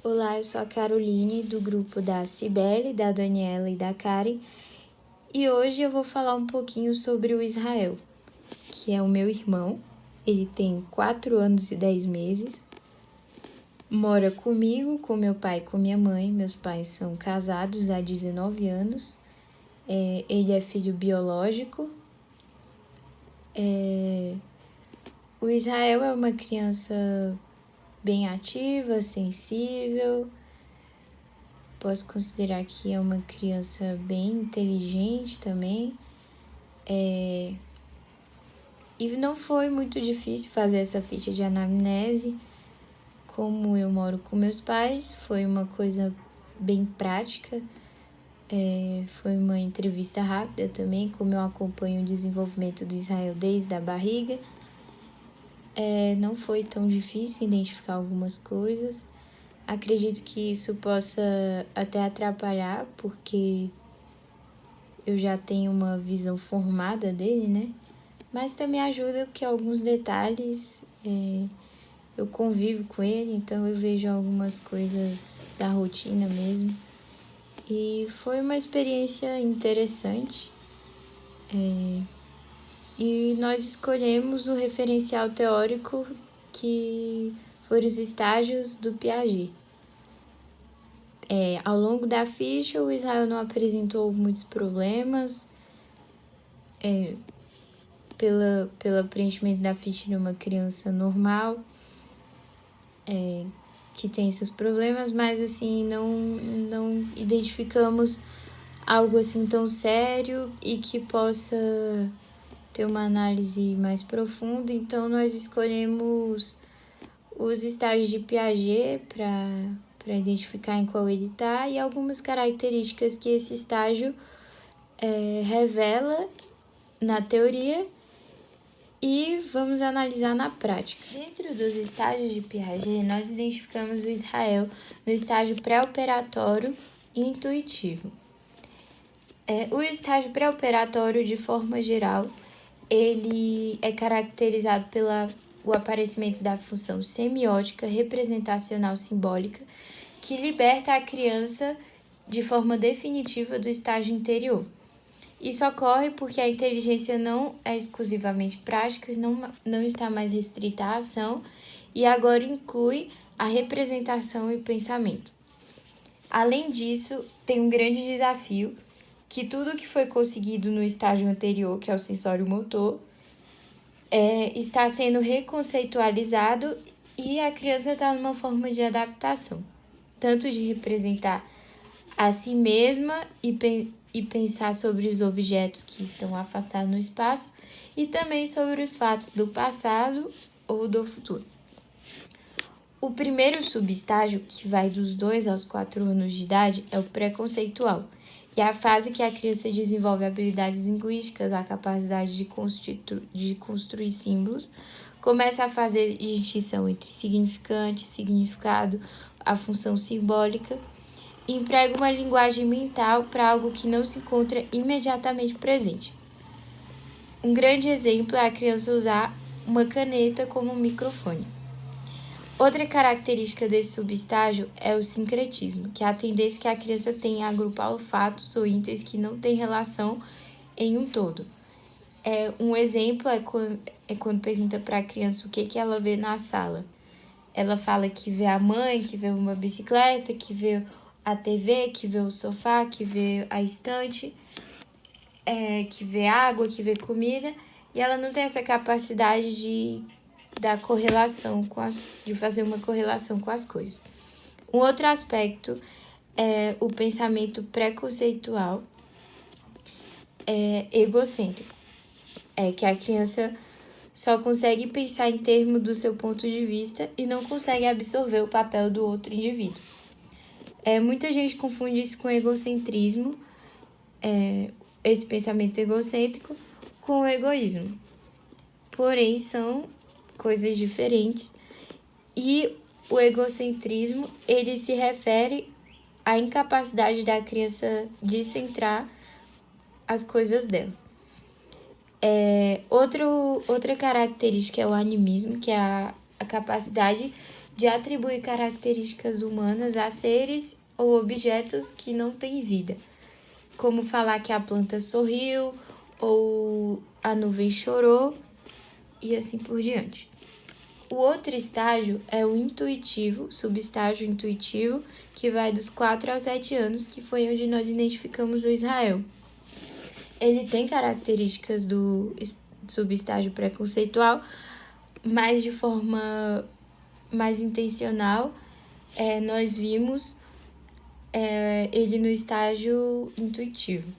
Olá, eu sou a Caroline, do grupo da Cibele, da Daniela e da Karen, e hoje eu vou falar um pouquinho sobre o Israel, que é o meu irmão. Ele tem 4 anos e 10 meses, mora comigo, com meu pai e com minha mãe. Meus pais são casados há 19 anos, ele é filho biológico. O Israel é uma criança bem ativa, sensível. Posso considerar que é uma criança bem inteligente também. E não foi muito difícil fazer essa ficha de anamnese. Como eu moro com meus pais, foi uma coisa bem prática. Foi uma entrevista rápida também, como eu acompanho o desenvolvimento do Israel desde a barriga. Não foi tão difícil identificar algumas coisas. Acredito que isso possa até atrapalhar, porque eu já tenho uma visão formada dele, né? Mas também ajuda porque alguns detalhes eu convivo com ele, então eu vejo algumas coisas da rotina mesmo. E foi uma experiência interessante. E nós escolhemos o referencial teórico que foram os estágios do Piaget. Ao longo da ficha, o Israel não apresentou muitos problemas. Pelo preenchimento da ficha de uma criança normal, que tem seus problemas, mas assim, não identificamos algo assim tão sério e que possa ter uma análise mais profunda. Então nós escolhemos os estágios de Piaget para identificar em qual ele está e algumas características que esse estágio revela na teoria e vamos analisar na prática. Dentro dos estágios de Piaget, nós identificamos o Israel no estágio pré-operatório e intuitivo. O estágio pré-operatório, de forma geral, ele é caracterizado pelo aparecimento da função semiótica representacional simbólica, que liberta a criança de forma definitiva do estágio interior. Isso ocorre porque a inteligência não é exclusivamente prática, não está mais restrita à ação e agora inclui a representação e o pensamento. Além disso, tem um grande desafio, que tudo que foi conseguido no estágio anterior, que é o sensório motor, está sendo reconceitualizado e a criança está numa forma de adaptação, tanto de representar a si mesma e pensar sobre os objetos que estão afastados no espaço e também sobre os fatos do passado ou do futuro. O primeiro subestágio, que vai dos 2 aos 4 anos de idade, é o pré-conceitual, e é a fase que a criança desenvolve habilidades linguísticas, a capacidade de construir símbolos, começa a fazer distinção entre significante, significado, a função simbólica, emprega uma linguagem mental para algo que não se encontra imediatamente presente. Um grande exemplo é a criança usar uma caneta como um microfone. Outra característica desse subestágio é o sincretismo, que é a tendência que a criança tem a agrupar fatos ou itens que não têm relação em um todo. Um exemplo é quando pergunta para a criança o que ela vê na sala. Ela fala que vê a mãe, que vê uma bicicleta, que vê a TV, que vê o sofá, que vê a estante, que vê água, que vê comida, e ela não tem essa capacidade de fazer uma correlação com as coisas. Um outro aspecto é o pensamento pré-conceitual egocêntrico, que a criança só consegue pensar em termos do seu ponto de vista e não consegue absorver o papel do outro indivíduo. Muita gente confunde isso com egocentrismo, esse pensamento egocêntrico, com o egoísmo. Porém, são coisas diferentes. E o egocentrismo, ele se refere à incapacidade da criança de centrar as coisas dela. Outra característica é o animismo, que é a capacidade de atribuir características humanas a seres ou objetos que não têm vida, como falar que a planta sorriu ou a nuvem chorou e assim por diante. O outro estágio é o intuitivo, subestágio intuitivo, que vai dos 4 aos 7 anos, que foi onde nós identificamos o Israel. Ele tem características do subestágio pré-conceitual, mas de forma mais intencional, nós vimos ele no estágio intuitivo.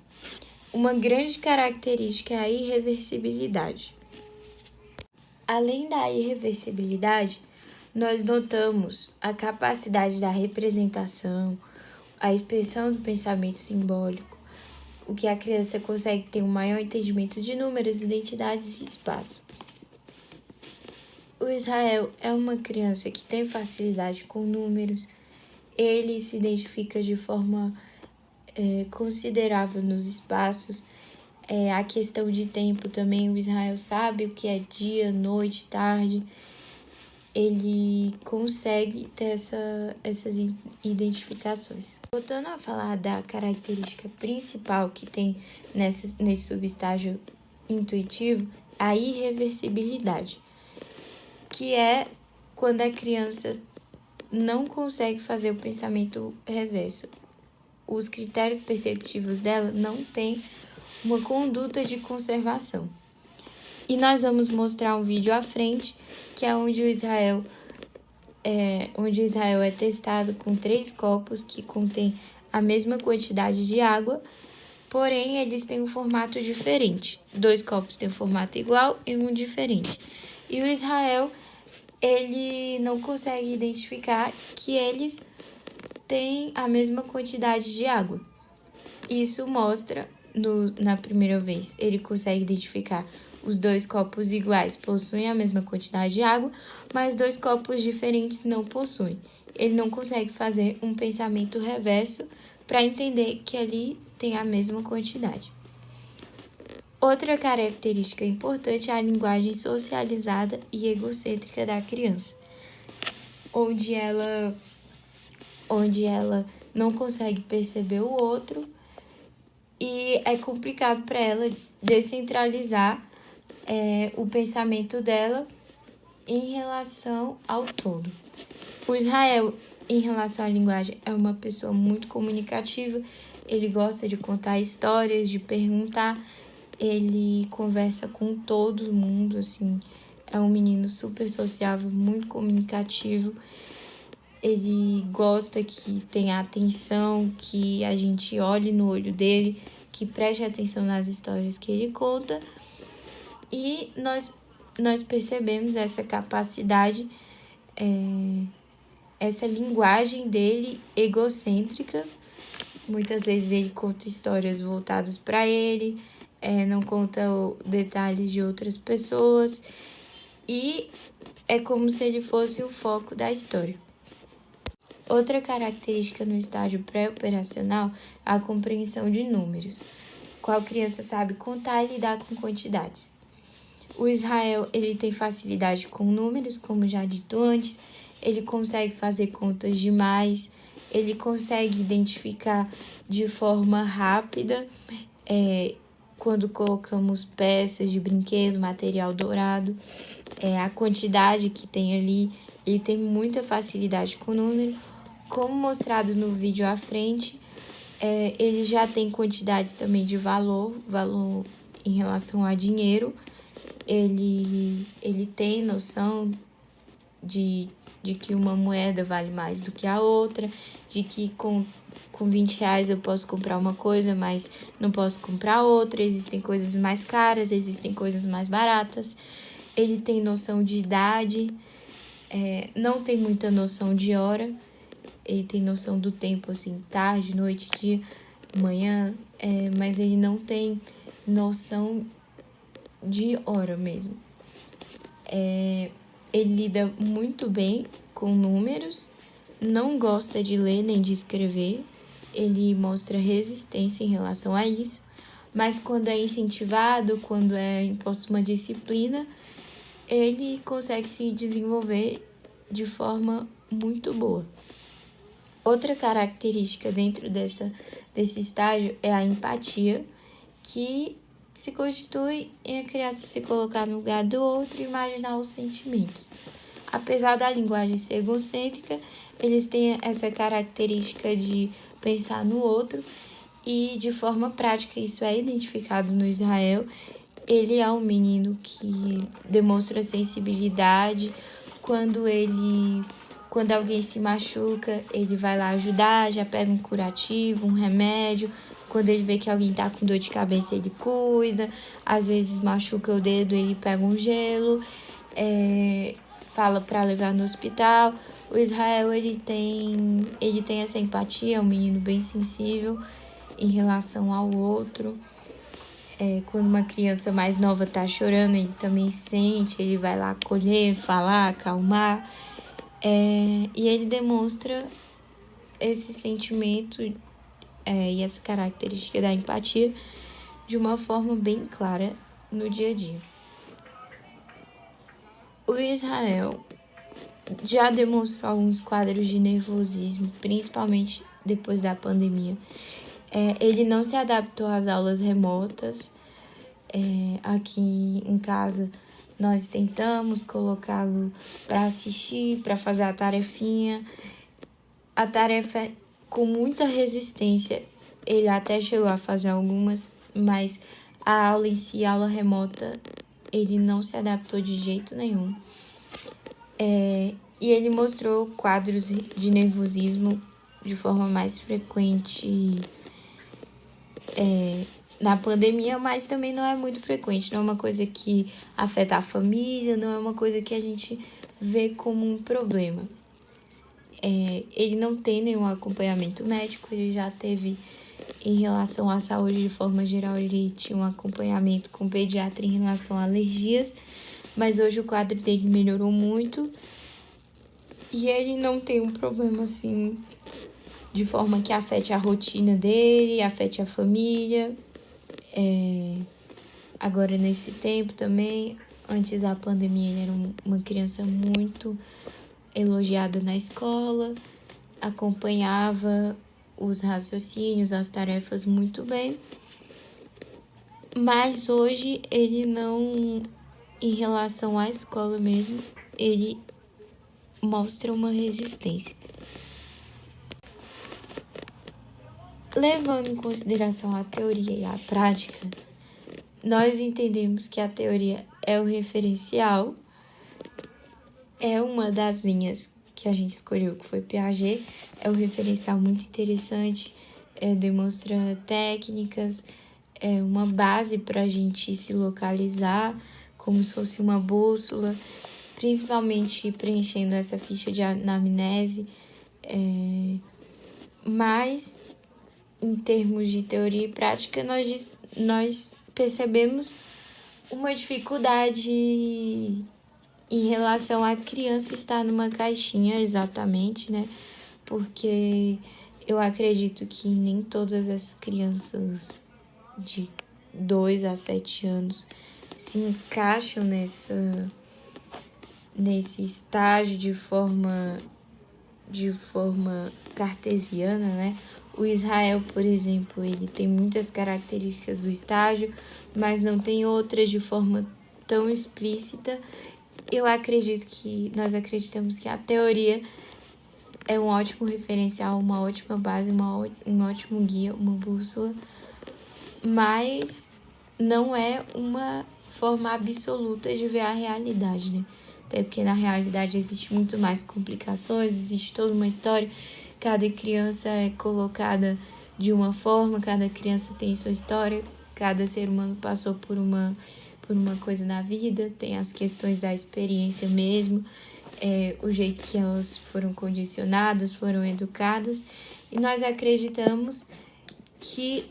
Uma grande característica é a irreversibilidade. Além da irreversibilidade, nós notamos a capacidade da representação, a expressão do pensamento simbólico, o que a criança consegue ter um maior entendimento de números, identidades e espaço. O Israel é uma criança que tem facilidade com números, ele se identifica de forma considerável nos espaços. A questão de tempo também, o Israel sabe o que é dia, noite, tarde. Ele consegue ter essas identificações. Voltando a falar da característica principal que tem nesse subestágio intuitivo, a irreversibilidade, que é quando a criança não consegue fazer o pensamento reverso. Os critérios perceptivos dela não têm uma conduta de conservação. E nós vamos mostrar um vídeo à frente, que é onde o Israel é testado com 3 copos que contêm a mesma quantidade de água, porém eles têm um formato diferente. 2 copos têm um formato igual e um diferente. E o Israel, ele não consegue identificar que eles têm a mesma quantidade de água. Isso mostra, na primeira vez, ele consegue identificar os 2 copos iguais possuem a mesma quantidade de água, mas 2 copos diferentes não possuem. Ele não consegue fazer um pensamento reverso para entender que ali tem a mesma quantidade. Outra característica importante é a linguagem socializada e egocêntrica da criança, onde ela não consegue perceber o outro e é complicado para ela descentralizar o pensamento dela em relação ao todo. O Israel, em relação à linguagem, é uma pessoa muito comunicativa, ele gosta de contar histórias, de perguntar, ele conversa com todo mundo, assim, é um menino super sociável, muito comunicativo, ele gosta que tenha atenção, que a gente olhe no olho dele, que preste atenção nas histórias que ele conta. E nós percebemos essa capacidade, essa linguagem dele egocêntrica. Muitas vezes ele conta histórias voltadas para ele, não conta detalhes de outras pessoas. E é como se ele fosse o foco da história. Outra característica no estágio pré-operacional é a compreensão de números. Qual criança sabe contar e lidar com quantidades. O Israel, ele tem facilidade com números, como já dito antes, ele consegue fazer contas de mais, ele consegue identificar de forma rápida quando colocamos peças de brinquedo, material dourado, a quantidade que tem ali, ele tem muita facilidade com o número. Como mostrado no vídeo à frente, ele já tem quantidades também de valor em relação a dinheiro. Ele tem noção de que uma moeda vale mais do que a outra, de que com 20 reais eu posso comprar uma coisa, mas não posso comprar outra. Existem coisas mais caras, existem coisas mais baratas. Ele tem noção de idade, não tem muita noção de hora. Ele tem noção do tempo, assim, tarde, noite, dia, manhã, mas ele não tem noção de hora mesmo. Ele lida muito bem com números, não gosta de ler nem de escrever, ele mostra resistência em relação a isso, mas quando é incentivado, quando é imposto uma disciplina, ele consegue se desenvolver de forma muito boa. Outra característica dentro desse estágio é a empatia, que se constitui em a criança se colocar no lugar do outro e imaginar os sentimentos. Apesar da linguagem ser egocêntrica, eles têm essa característica de pensar no outro e de forma prática isso é identificado no Israel. Ele é um menino que demonstra sensibilidade. Quando alguém se machuca, ele vai lá ajudar, já pega um curativo, um remédio. Quando ele vê que alguém tá com dor de cabeça, ele cuida. Às vezes machuca o dedo, ele pega um gelo, fala para levar no hospital. O Israel, ele tem essa empatia, é um menino bem sensível em relação ao outro. Quando uma criança mais nova tá chorando, ele também sente, ele vai lá acolher, falar, acalmar. E ele demonstra esse sentimento e essa característica da empatia de uma forma bem clara no dia a dia. O Israel já demonstrou alguns quadros de nervosismo, principalmente depois da pandemia. Ele não se adaptou às aulas remotas. Aqui em casa nós tentamos colocá-lo para assistir, para fazer a tarefinha. A tarefa com muita resistência, ele até chegou a fazer algumas, mas a aula em si, a aula remota, ele não se adaptou de jeito nenhum. E ele mostrou quadros de nervosismo de forma mais frequente na pandemia, mas também não é muito frequente, não é uma coisa que afeta a família, não é uma coisa que a gente vê como um problema. Ele não tem nenhum acompanhamento médico, ele já teve, em relação à saúde de forma geral, ele tinha um acompanhamento com pediatra em relação a alergias, mas hoje o quadro dele melhorou muito e ele não tem um problema assim de forma que afete a rotina dele, afete a família. Agora nesse tempo também, antes da pandemia, ele era uma criança muito elogiada na escola, acompanhava os raciocínios, as tarefas muito bem, mas hoje ele não, em relação à escola mesmo, ele mostra uma resistência. Levando em consideração a teoria e a prática, nós entendemos que a teoria é o referencial, é uma das linhas que a gente escolheu, que foi Piaget, é um referencial muito interessante, demonstra técnicas, é uma base para a gente se localizar, como se fosse uma bússola, principalmente preenchendo essa ficha de anamnese, mas em termos de teoria e prática, nós percebemos uma dificuldade em relação à criança estar numa caixinha exatamente, né? Porque eu acredito que nem todas as crianças de 2 a 7 anos se encaixam nesse estágio de forma cartesiana, né? O Israel, por exemplo, ele tem muitas características do estágio, mas não tem outras de forma tão explícita. Nós acreditamos que a teoria é um ótimo referencial, uma ótima base, um ótimo guia, uma bússola, mas não é uma forma absoluta de ver a realidade, né? Até porque na realidade existe muito mais complicações, existe toda uma história, cada criança é colocada de uma forma, cada criança tem sua história, cada ser humano passou por uma coisa na vida, tem as questões da experiência mesmo, o jeito que elas foram condicionadas, foram educadas, e nós acreditamos que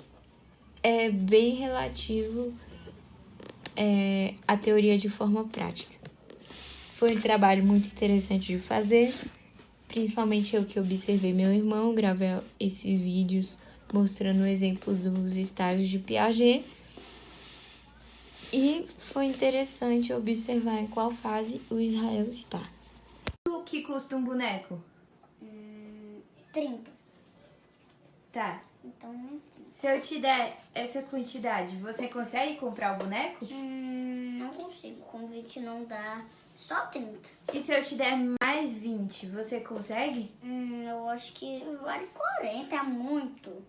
é bem relativo a teoria de forma prática. Foi um trabalho muito interessante de fazer, principalmente eu que observei meu irmão, gravei esses vídeos mostrando o exemplo dos estágios de Piaget, e foi interessante observar em qual fase o Israel está. Quanto que custa um boneco? 30. Tá. Então, é 30. Se eu te der essa quantidade, você consegue comprar o boneco? Não consigo. Com 20 não dá. Só 30. E se eu te der mais 20, você consegue? Eu acho que vale 40. É muito.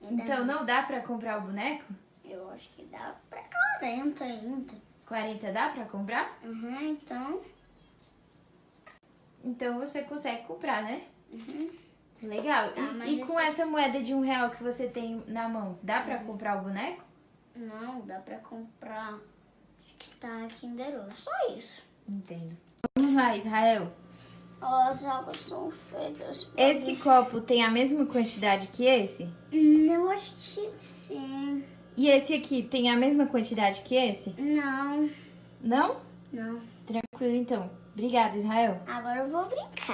Ainda Então não dá pra comprar o boneco? Eu acho que dá pra 40 ainda. 40 dá pra comprar? Então. Então você consegue comprar, né? Uhum. Legal. Tá, mas e com essa moeda de R$1 que você tem na mão, dá pra comprar o boneco? Não, dá pra comprar. Acho que tá Kinder Ovo. Só isso. Entendo. Vamos lá, Israel. As águas são feitas. Esse copo tem a mesma quantidade que esse? Eu acho que sim. E esse aqui tem a mesma quantidade que esse? Não. Não? Não. Tranquilo, então. Obrigada, Israel. Agora eu vou brincar.